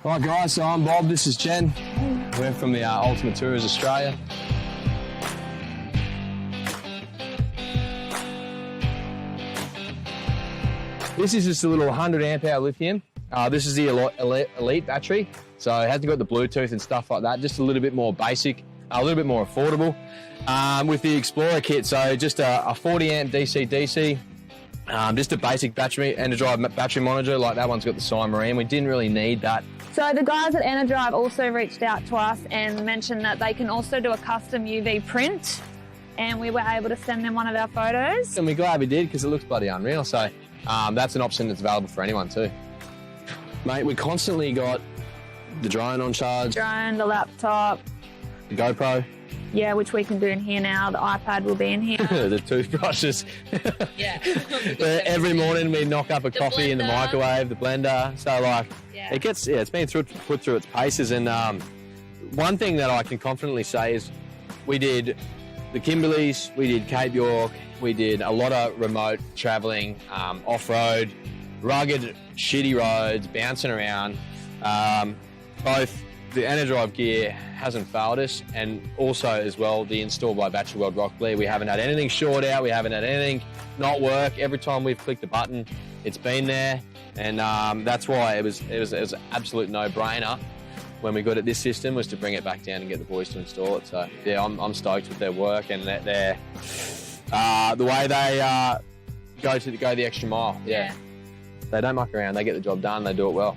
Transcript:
Hi guys, so I'm Bob, this is Jen. We're from the Ultimate Tours Australia. This is just a little 100 amp hour lithium. This is the Elite battery, so it hasn't got the Bluetooth and stuff like that, just a little bit more basic, a little bit more affordable. With the Explorer kit, so just a 40 amp DC-DC, just a basic battery, Enerdrive battery monitor, like that one's got the Marine. We didn't really need that. So the guys at Enerdrive also reached out to us and mentioned that they can also do a custom UV print, and we were able to send them one of our photos. And we're glad we did, because it looks bloody unreal, so that's an option that's available for anyone too. Mate, we constantly got the drone on charge. Drone, the laptop. The GoPro. Yeah, which we can do in here now. The iPad will be in here. The toothbrushes. Yeah. Every morning we knock up a coffee in the microwave, the blender. So like, yeah. It's been put through its paces. And one thing that I can confidently say is we did the Kimberleys, we did Cape York, we did a lot of remote traveling, off-road, rugged, shitty roads, bouncing around. Both the Enerdrive gear hasn't failed us, and also as well the install by Battery World Rock Lee. We haven't had anything short out, we haven't had anything not work. Every time we've clicked a button, it's been there, and that's why it was an absolute no-brainer when we got at this system, was to bring it back down and get the boys to install it. So yeah, I'm stoked with their work and their the way they go the extra mile. Yeah. They don't muck around, they get the job done, they do it well.